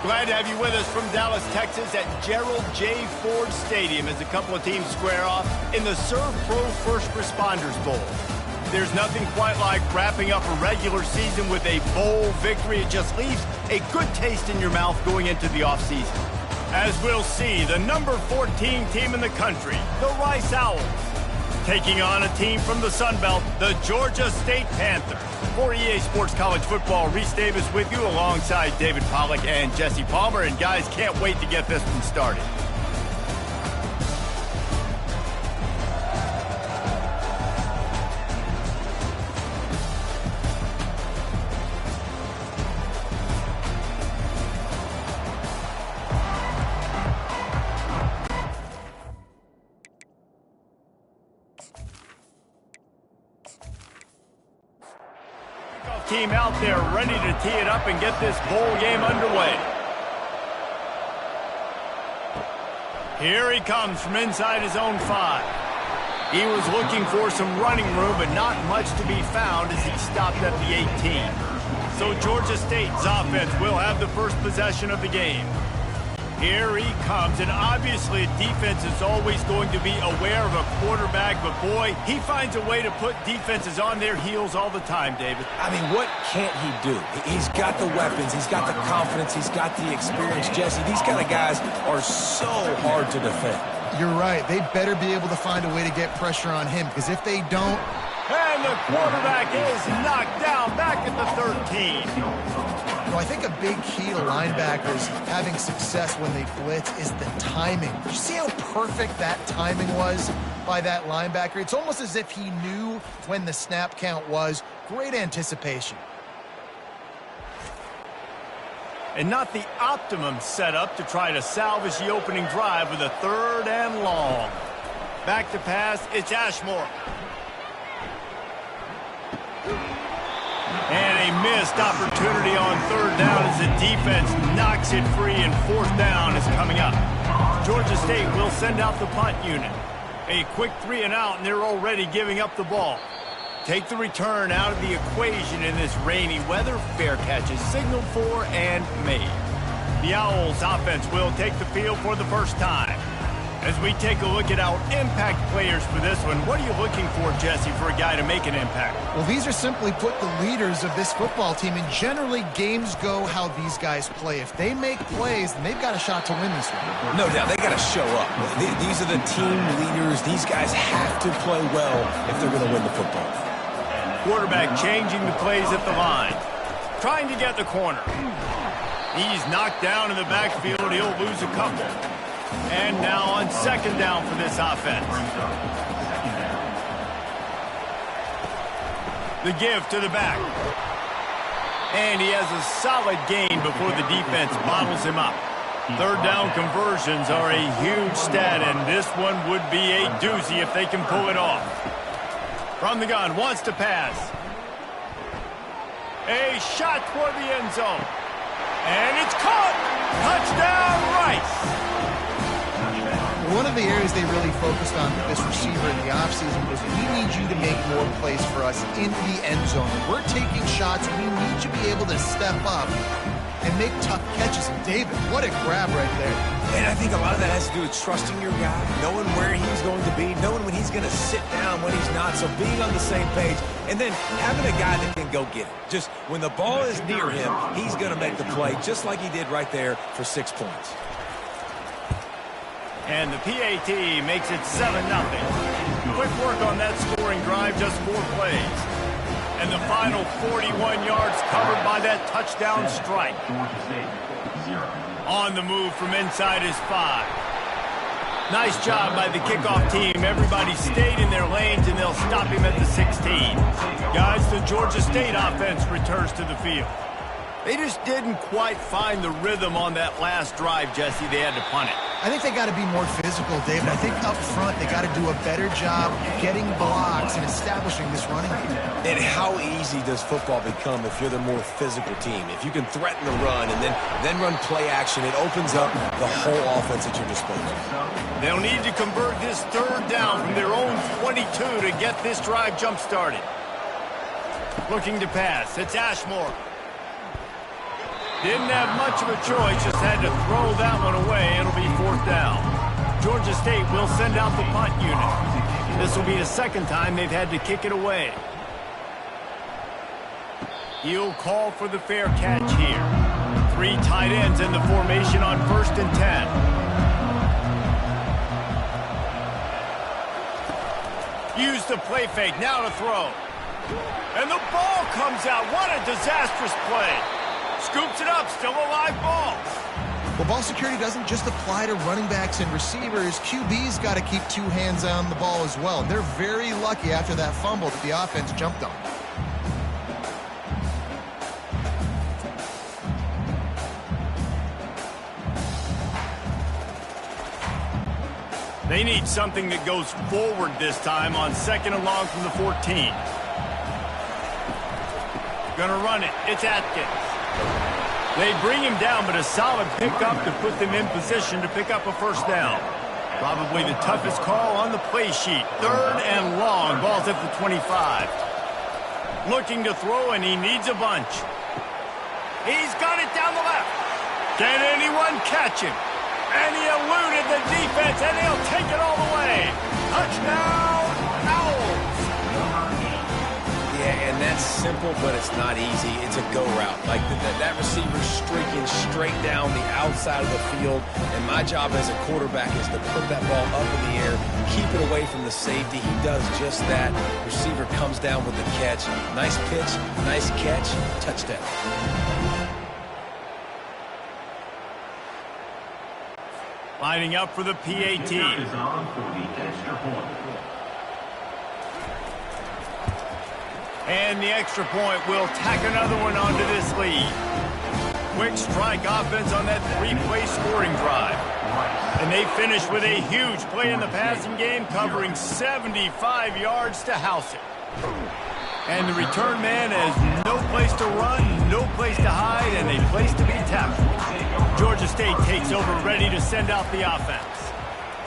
Glad to have you with us from Dallas, Texas at Gerald J. Ford Stadium as a couple of teams square off in the Serve Pro First Responders Bowl. There's nothing quite like wrapping up a regular season with a bowl victory. It just leaves a good taste in your mouth going into the offseason. As we'll see, the number 14 team in the country, the Rice Owls, taking on a team from the Sun Belt, the Georgia State Panthers. For EA Sports College Football, Reese Davis with you alongside David Pollack and Jesse Palmer. And guys, can't wait to get this one started. Team out there ready to tee it up and get this bowl game underway. Here he comes from inside his own 5. He was looking for some running room, but not much to be found as he stopped at the 18. So Georgia State's offense will have the first possession of the game. Here he comes, and obviously defense is always going to be aware of a quarterback, but boy, he finds a way to put defenses on their heels all the time, David. I mean, what can't he do? He's got the weapons, he's got the confidence, he's got the experience. Jesse, these kind of guys are so hard to defend. You're right. They better be able to find a way to get pressure on him, because if they don't... And the quarterback is knocked down back at the 13. I think a big key to linebackers having success when they blitz is the timing. Did you see how perfect that timing was by that linebacker? It's almost as if he knew when the snap count was. Great anticipation. And not the optimum setup to try to salvage the opening drive with a 3rd and long. Back to pass, it's Ashmore. And a missed opportunity on 3rd down as the defense knocks it free, and 4th down is coming up. Georgia State will send out the punt unit. A quick 3 and out, and they're already giving up the ball. Take the return out of the equation in this rainy weather. Fair catch is signaled for and made. The Owls offense will take the field for the first time. As we take a look at our impact players for this one, what are you looking for, Jesse, for a guy to make an impact? Well, these are simply put the leaders of this football team, and generally games go how these guys play. If they make plays, then they've got a shot to win this one. No doubt, they got to show up. These are the team leaders. These guys have to play well if they're going to win the football. Quarterback changing the plays at the line, trying to get the corner. He's knocked down in the backfield. He'll lose a couple. And now on 2nd down for this offense. The give to the back. And he has a solid gain before the defense bottles him up. 3rd down conversions are a huge stat, and this one would be a doozy if they can pull it off. From the gun, wants to pass. A shot toward the end zone. And it's caught. Touchdown, Rice. One of the areas they really focused on with this receiver in the offseason was, we need you to make more plays for us in the end zone. When we're taking shots, we need you to be able to step up and make tough catches. And David, what a grab right there. And I think a lot of that has to do with trusting your guy, knowing where he's going to be, knowing when he's going to sit down, when he's not, so being on the same page, and then having a guy that can go get it. Just when the ball is near him, he's going to make the play, just like he did right there for 6 points. And the PAT makes it 7-0. Quick work on that scoring drive, just 4 plays. And the final 41 yards covered by that touchdown strike. On the move from inside his 5. Nice job by the kickoff team. Everybody stayed in their lanes, and they'll stop him at the 16. Guys, the Georgia State offense returns to the field. They just didn't quite find the rhythm on that last drive, Jesse. They had to punt it. I think they got to be more physical, David. I think up front they got to do a better job getting blocks and establishing this running game. And how easy does football become if you're the more physical team? If you can threaten the run and then run play action, it opens up the whole offense at your disposal. They'll need to convert this 3rd down from their own 22 to get this drive jump-started. Looking to pass. It's Ashmore. Didn't have much of a choice, just had to throw that one away. It'll be 4th down. Georgia State will send out the punt unit. This will be the second time they've had to kick it away. He'll call for the fair catch here. 3 tight ends in the formation on 1st and 10. Use the play fake, now to throw. And the ball comes out. What a disastrous play. Scoops it up, still a live ball. Well, ball security doesn't just apply to running backs and receivers. QB's got to keep 2 hands on the ball as well. And they're very lucky after that fumble that the offense jumped on. They need something that goes forward this time on 2nd and long from the 14. Gonna run it. It's Atkins. They bring him down, but a solid pickup to put them in position to pick up a 1st down. Probably the toughest call on the play sheet. 3rd and long. Ball's at the 25. Looking to throw, and he needs a bunch. He's got it down the left. Can anyone catch him? And he eluded the defense, and he'll take it all the way. Touchdown, Owls. Yeah, and that's simple, but it's not easy. It's a go route. Like that receiver streaking straight down the outside of the field, and my job as a quarterback is to put that ball up in the air, keep it away from the safety. He does just that. Receiver comes down with the catch. Nice pitch, nice catch, touchdown. Lining up for the PAT. And the extra point will tack another one onto this lead. Quick strike offense on that 3-play scoring drive. And they finish with a huge play in the passing game, covering 75 yards to house it. And the return man has no place to run, no place to hide, and a place to be tackled. Georgia State takes over, ready to send out the offense.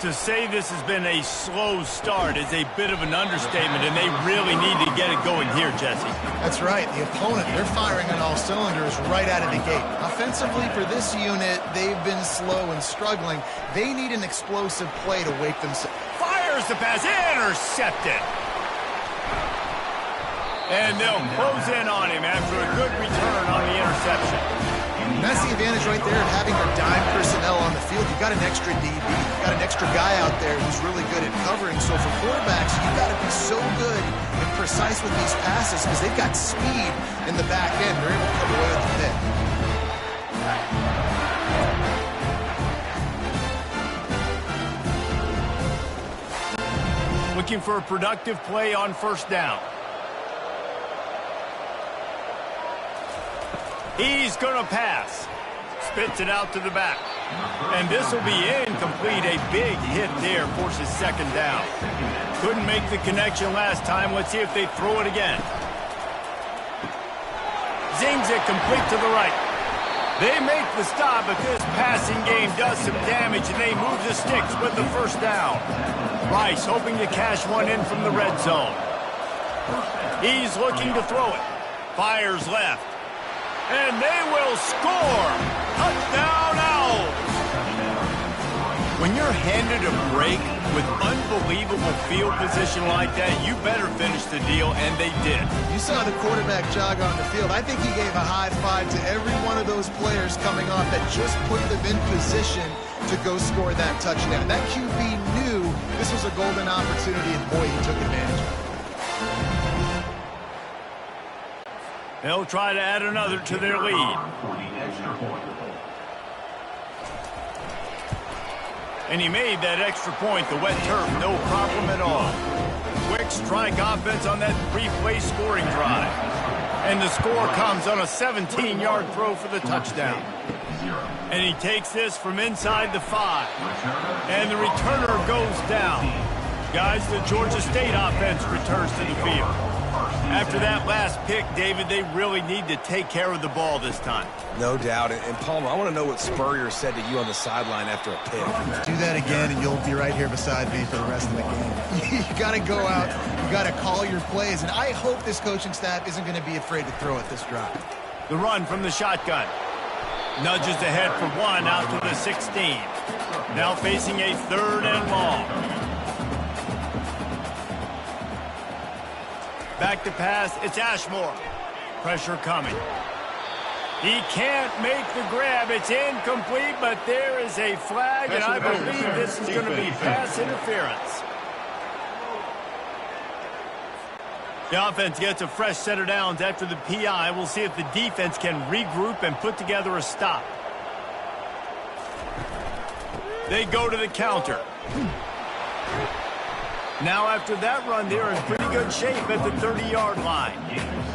To say this has been a slow start is a bit of an understatement, and they really need to get it going here, Jesse. That's right. The opponent, they're firing on all cylinders right out of the gate. Offensively, for this unit, they've been slow and struggling. They need an explosive play to wake themselves. Fires the pass, intercepted. And they'll close in on him after a good return on the interception. And that's the advantage right there of having your dime personnel on the field. You've got an extra DB. You've got an extra guy out there who's really good at covering. So for quarterbacks, you've got to be so good and precise with these passes because they've got speed in the back end. They're able to come away with the pick. Looking for a productive play on 1st down. He's going to pass. Spits it out to the back. And this will be incomplete. A big hit there forces 2nd down. Couldn't make the connection last time. Let's see if they throw it again. Zings it complete to the right. They make the stop, but this passing game does some damage, and they move the sticks with the 1st down. Rice hoping to cash one in from the red zone. He's looking to throw it. Fires left. And they will score. Touchdown, Owls. When you're handed a break with unbelievable field position like that, you better finish the deal, and they did. You saw the quarterback jog on the field. I think he gave a high five to every one of those players coming off that just put them in position to go score that touchdown. That QB knew this was a golden opportunity, and boy, he took advantage of it. They'll try to add another to their lead. And he made that extra point, the wet turf, no problem at all. Quick strike offense on that 3-play scoring drive. And the score comes on a 17-yard throw for the touchdown. And he takes this from inside the 5. And the returner goes down. Guys, the Georgia State offense returns to the field. After that last pick, David, they really need to take care of the ball this time. No doubt. And Palmer, I want to know what Spurrier said to you on the sideline after a pick. Do that again, and you'll be right here beside me for the rest of the game. You got to go out. You got to call your plays. And I hope this coaching staff isn't going to be afraid to throw at this drive. The run from the shotgun. Nudges ahead for one out to the 16. Now facing a 3rd and long. Back to pass, it's Ashmore. Pressure coming. He can't make the grab. It's incomplete, but there is a flag, and I believe this is going to be pass interference. The offense gets a fresh set of downs after the PI. We'll see if the defense can regroup and put together a stop. They go to the counter. Now after that run, they're in pretty good shape at the 30-yard line.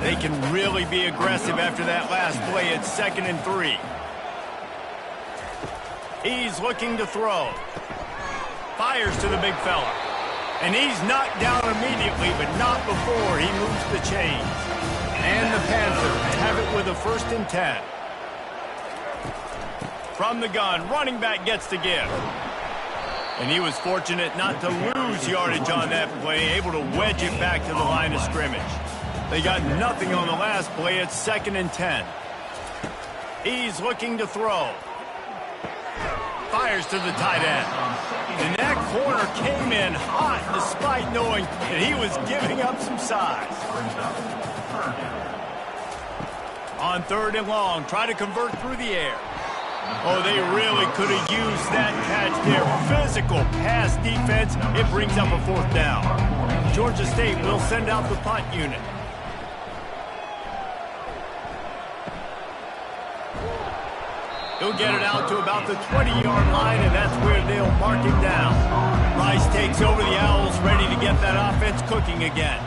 They can really be aggressive after that last play. It's 2nd and 3. He's looking to throw. Fires to the big fella. And he's knocked down immediately, but not before he moves the chains. And the Panthers have it with a 1st and 10. From the gun, running back gets the give. And he was fortunate not to lose yardage on that play, able to wedge it back to the line of scrimmage. They got nothing on the last play. It's 2nd and 10. He's looking to throw. Fires to the tight end. And that corner came in hot despite knowing that he was giving up some size. On 3rd and long, try to convert through the air. Oh, they really could have used that catch there. Physical pass defense. It brings up a 4th down. Georgia State will send out the punt unit. He'll get it out to about the 20-yard line, and that's where they'll mark him down. Rice takes over the Owls, ready to get that offense cooking again.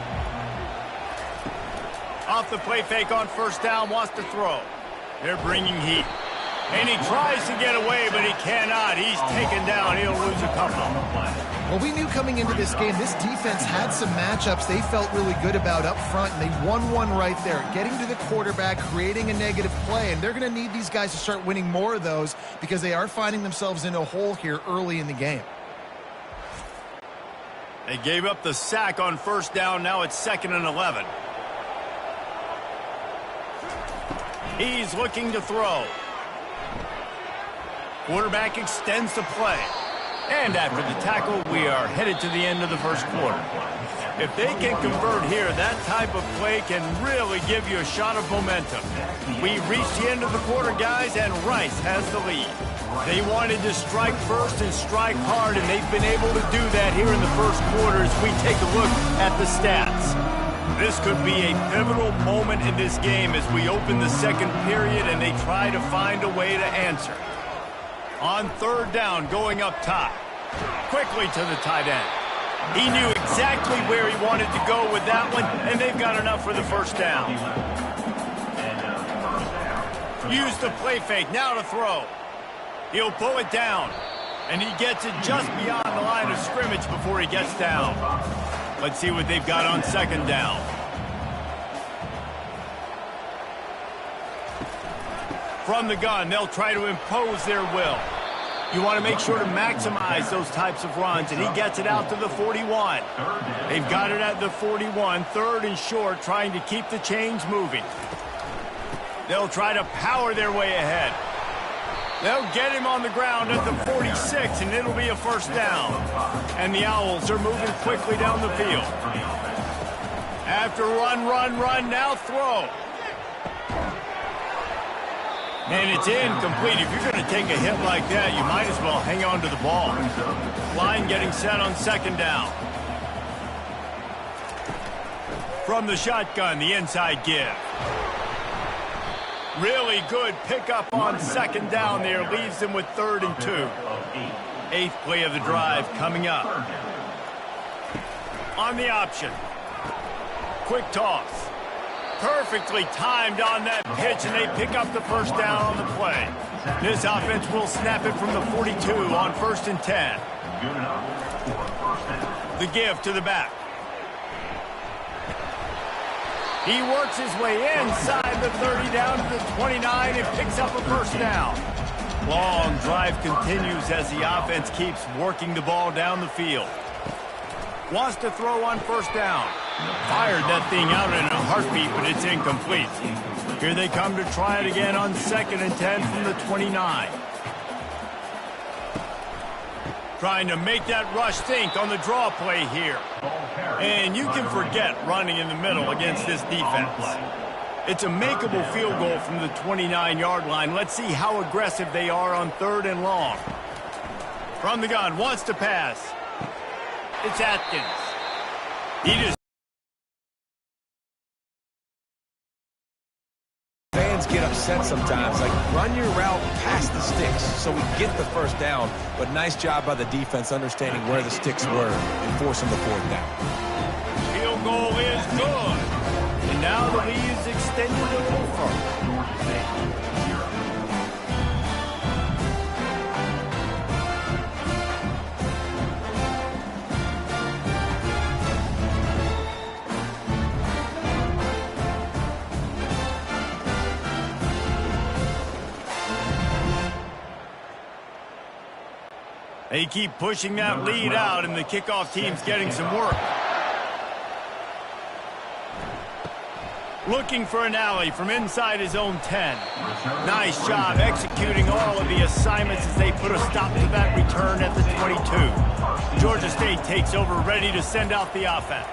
Off the play fake on 1st down, wants to throw. They're bringing heat. And he tries to get away, but he cannot. He's taken down. He'll lose a couple. Well, we knew coming into this game, this defense had some matchups they felt really good about up front, and they won one right there, getting to the quarterback, creating a negative play, and they're going to need these guys to start winning more of those because they are finding themselves in a hole here early in the game. They gave up the sack on 1st down. Now it's 2nd and 11. He's looking to throw. Quarterback extends the play. And after the tackle, we are headed to the end of the 1st quarter. If they can convert here, that type of play can really give you a shot of momentum. We reached the end of the quarter, guys, and Rice has the lead. They wanted to strike first and strike hard, and they've been able to do that here in the 1st quarter as we take a look at the stats. This could be a pivotal moment in this game as we open the 2nd period and they try to find a way to answer. On 3rd down, going up top. Quickly to the tight end. He knew exactly where he wanted to go with that one, and they've got enough for the 1st down. Use the play fake, now to throw. He'll pull it down, and he gets it just beyond the line of scrimmage before he gets down. Let's see what they've got on 2nd down. From the gun, they'll try to impose their will. You want to make sure to maximize those types of runs, and he gets it out to the 41. They've got it at the 41, 3rd and short, trying to keep the chains moving. They'll try to power their way ahead. They'll get him on the ground at the 46, and it'll be a 1st down. And the Owls are moving quickly down the field. After run, now throw. And it's incomplete. If you're going to take a hit like that, you might as well hang on to the ball. Line getting set on 2nd down. From the shotgun, the inside give. Really good pickup on 2nd down there. Leaves them with 3rd and 2. 8th play of the drive coming up. On the option. Quick toss. Perfectly timed on that pitch, and they pick up the 1st down on the play. This offense will snap it from the 42 on 1st and 10. The give to the back. He works his way inside the 30 down to the 29 and picks up a 1st down. Long drive continues as the offense keeps working the ball down the field. Wants to throw on 1st down. Fired that thing out in a heartbeat, but it's incomplete. Here they come to try it again on 2nd and 10 from the 29. Trying to make that rush think on the draw play here. And you can forget running in the middle against this defense. It's a makeable field goal from the 29-yard line. Let's see how aggressive they are on 3rd and long. From the gun, wants to pass. It's Atkins. He just... Fans get upset sometimes, like run your route past the sticks so we get the first down, but nice job by the defense understanding where the sticks were and forcing the 4th down. Field goal is good. And now the lead is extended a little further. They keep pushing that lead out, and the kickoff team's getting some work. Looking for an alley from inside his own 10. Nice job executing all of the assignments as they put a stop to that return at the 22. Georgia State takes over, ready to send out the offense.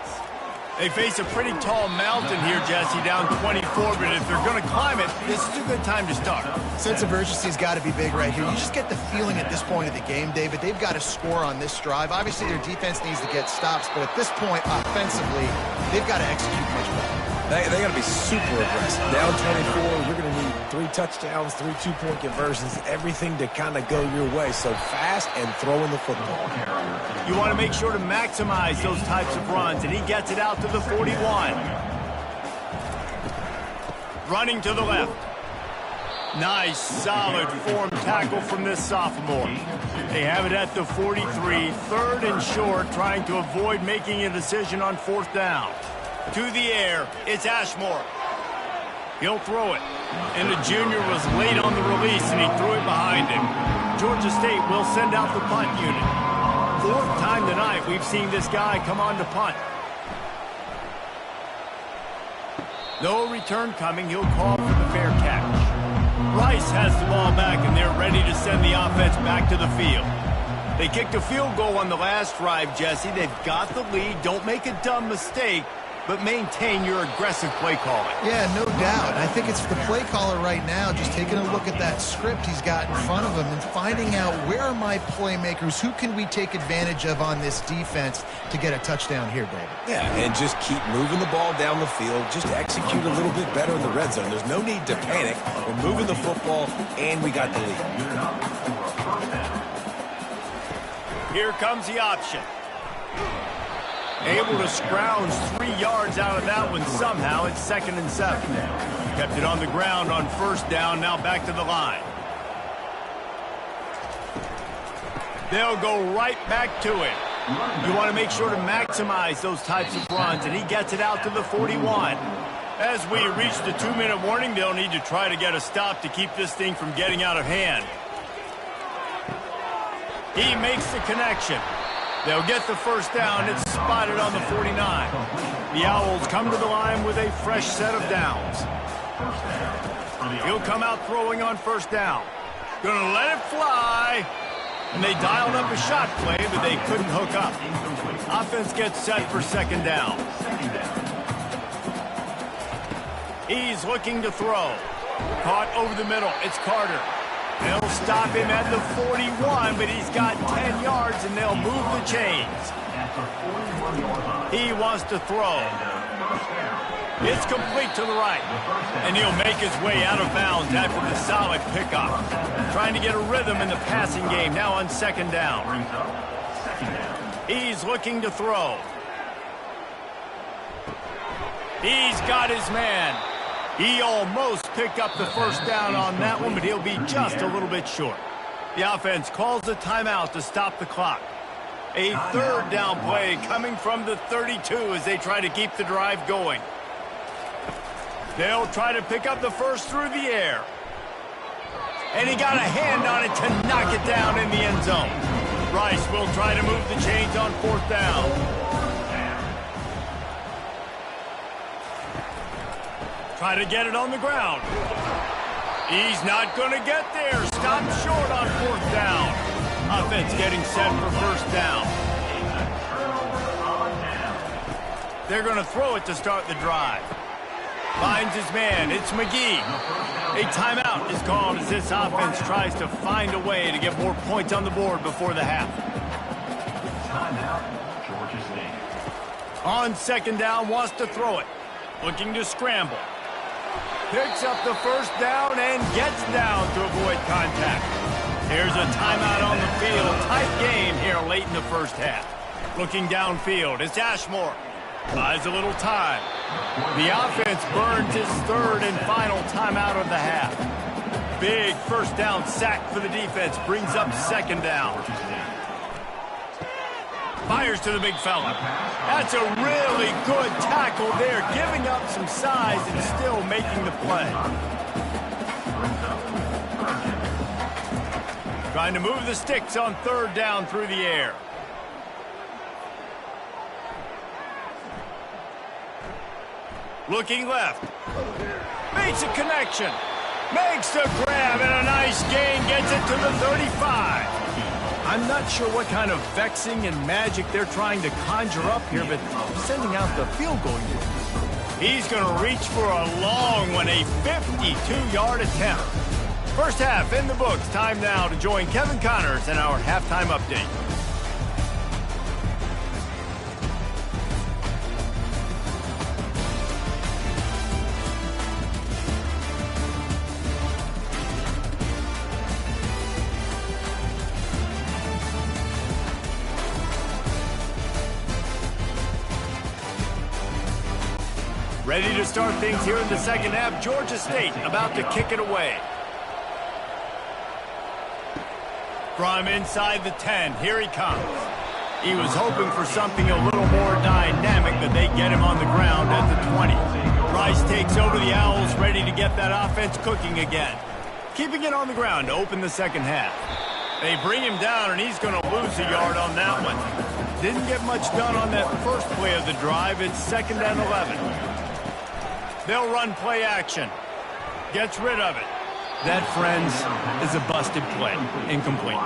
They face a pretty tall mountain here, Jesse, down 24, but if they're going to climb it, this is a good time to start. Sense of urgency's got to be big right here. You just get the feeling at this point of the game, David, they've got to score on this drive. Obviously, their defense needs to get stops, but at this point, offensively, they've got to execute much better. They got to be super aggressive. Down 24, you're going to need 3 touchdowns, 3 2-point conversions, everything to kind of go your way. So fast and throwing the football. You want to make sure to maximize those types of runs, and he gets it out to the 41. Running to the left. Nice, solid form tackle from this sophomore. They have it at the 43, 3rd and short, trying to avoid making a decision on 4th down. To the air, it's Ashmore. He'll throw it. And the junior was late on the release, and he threw it behind him. Georgia State will send out the punt unit. 4th time tonight we've seen this guy come on to punt. No return coming. He'll call for the fair catch. Rice has the ball back, and they're ready to send the offense back to the field. They kicked a field goal on the last drive, Jesse. They've got the lead. Don't make a dumb mistake, but maintain your aggressive play calling. Yeah, no doubt. I think it's the play caller right now just taking a look at that script he's got in front of him and finding out where are my playmakers, who can we take advantage of on this defense to get a touchdown here, David. Yeah, and just keep moving the ball down the field. Just execute a little bit better in the red zone. There's no need to panic. We're moving the football, and we got the lead. Here comes the option. Able to scrounge 3 yards out of that one somehow. It's 2nd and 7. Kept it on the ground on 1st down. Now back to the line. They'll go right back to it. You want to make sure to maximize those types of runs, and he gets it out to the 41. As we reach the 2-minute warning, they'll need to try to get a stop to keep this thing from getting out of hand. He makes the connection. They'll get the 1st down. It's spotted on the 49. The Owls come to the line with a fresh set of downs. He'll come out throwing on 1st down. Gonna let it fly. And they dialed up a shot play, but they couldn't hook up. Offense gets set for 2nd down. He's looking to throw. Caught over the middle. It's Carter. They'll stop him at the 41, but he's got 10 yards, and they'll move the chains. He wants to throw. It's complete to the right, and he'll make his way out of bounds after the solid pickup. Trying to get a rhythm in the passing game, now on 2nd down. He's looking to throw. He's got his man. He almost picked up the 1st down on that one, but he'll be just a little bit short. The offense calls a timeout to stop the clock. A 3rd down play coming from the 32 as they try to keep the drive going. They'll try to pick up the 1st through the air. And he got a hand on it to knock it down in the end zone. Rice will try to move the chains on 4th down. Try to get it on the ground. He's not going to get there. Stopped short on 4th down. Offense getting set for 1st down. They're going to throw it to start the drive. Finds his man. It's McGee. A timeout is called as this offense tries to find a way to get more points on the board before the half. Timeout, Georgia State. On 2nd down, wants to throw it. Looking to scramble. Picks up the 1st down and gets down to avoid contact. Here's a timeout on the field. Tight game here late in the 1st half. Looking downfield, it's Ashmore. Buys a little time. The offense burns his 3rd and final timeout of the half. Big 1st down sack for the defense. Brings up 2nd down. Fires to the big fella. That's a really good tackle there, giving up some size and still making the play. Trying to move the sticks on 3rd down through the air. Looking left. Makes a connection. Makes the grab and a nice gain. Gets it to the 35. I'm not sure what kind of vexing and magic they're trying to conjure up here, but sending out the field goal unit. He's going to reach for a long one, a 52-yard attempt. 1st half in the books. Time now to join Kevin Connors in our halftime update. Ready to start things here in the 2nd half. Georgia State about to kick it away. From inside the 10, here he comes. He was hoping for something a little more dynamic, but they get him on the ground at the 20. Rice takes over the Owls, ready to get that offense cooking again. Keeping it on the ground to open the 2nd half. They bring him down, and he's going to lose a yard on that one. Didn't get much done on that first play of the drive. It's 2nd and 11. They'll run play action. Gets rid of it. That, friends, is a busted play. Incomplete.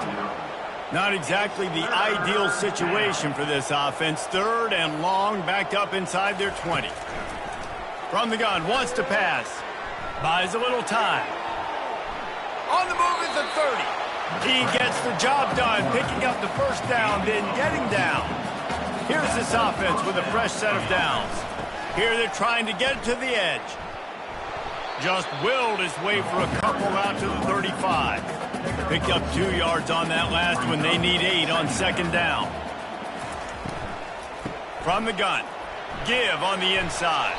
Not exactly the ideal situation for this offense. 3rd and long, backed up inside their 20. From the gun, wants to pass. Buys a little time. On the move at the 30. He gets the job done, picking up the 1st down, then getting down. Here's this offense with a fresh set of downs. Here they're trying to get to the edge. Just willed his way for a couple out to the 35. Picked up 2 yards on that last one. They need 8 on 2nd down. From the gun. Give on the inside.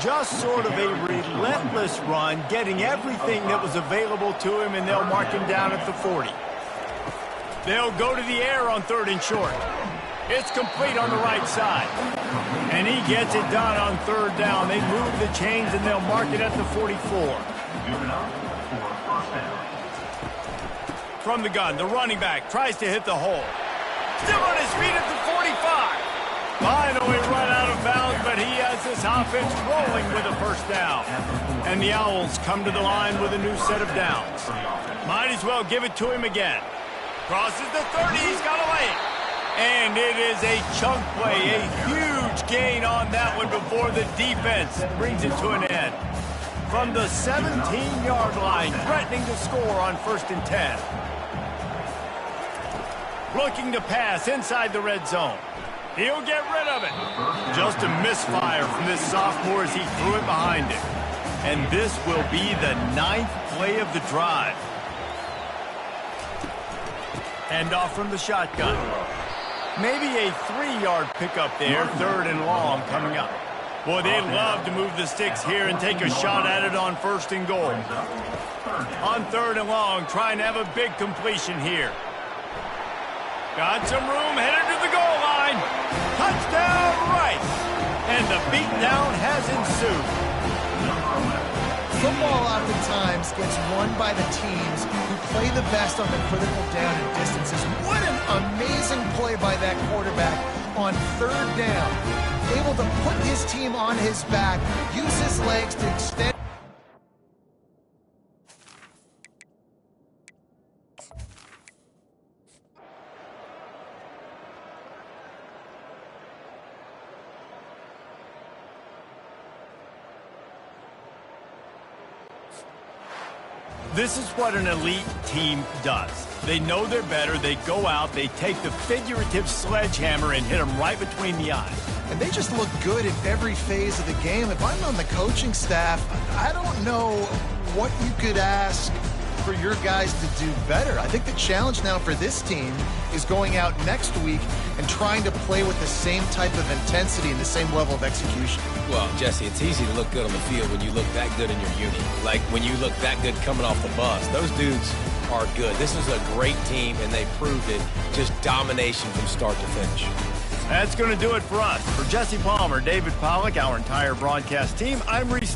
Just sort of a relentless run, getting everything that was available to him, and they'll mark him down at the 40. They'll go to the air on 3rd and short. It's complete on the right side. And he gets it done on 3rd down. They move the chains, and they'll mark it at the 44. From the gun, the running back tries to hit the hole. Still on his feet at the 45. Finally run out of bounds, but he has this offense rolling with a 1st down. And the Owls come to the line with a new set of downs. Might as well give it to him again. Crosses the 30. He's got a lane. And it is a chunk play, a huge gain on that one before the defense brings it to an end. From the 17-yard line, threatening to score on 1st and 10. Looking to pass inside the red zone. He'll get rid of it. Just a misfire from this sophomore as he threw it behind him. And this will be the 9th play of the drive. Hand off from the shotgun. Maybe a 3-yard pickup there, 3rd and long coming up. Boy, they'd love to move the sticks here and take a shot at it on 1st and goal. On 3rd and long, trying to have a big completion here. Got some room, headed to the goal line. Touchdown, Rice. And the beatdown has ensued. Football oftentimes gets won by the teams who play the best on the critical down and distances. What an amazing play by that quarterback on third down, able to put his team on his back, use his legs to extend. This is what an elite team does. They know they're better. They go out. They take the figurative sledgehammer and hit them right between the eyes. And they just look good in every phase of the game. If I'm on the coaching staff, I don't know what you could ask for your guys to do better. I think the challenge now for this team is going out next week and trying to play with the same type of intensity and the same level of execution. Well, Jesse, it's easy to look good on the field when you look that good in your uni. Like when you look that good coming off the bus. Those dudes are good. This is a great team, and they proved it. Just domination from start to finish. That's going to do it for us. For Jesse Palmer, David Pollack, our entire broadcast team, I'm Reese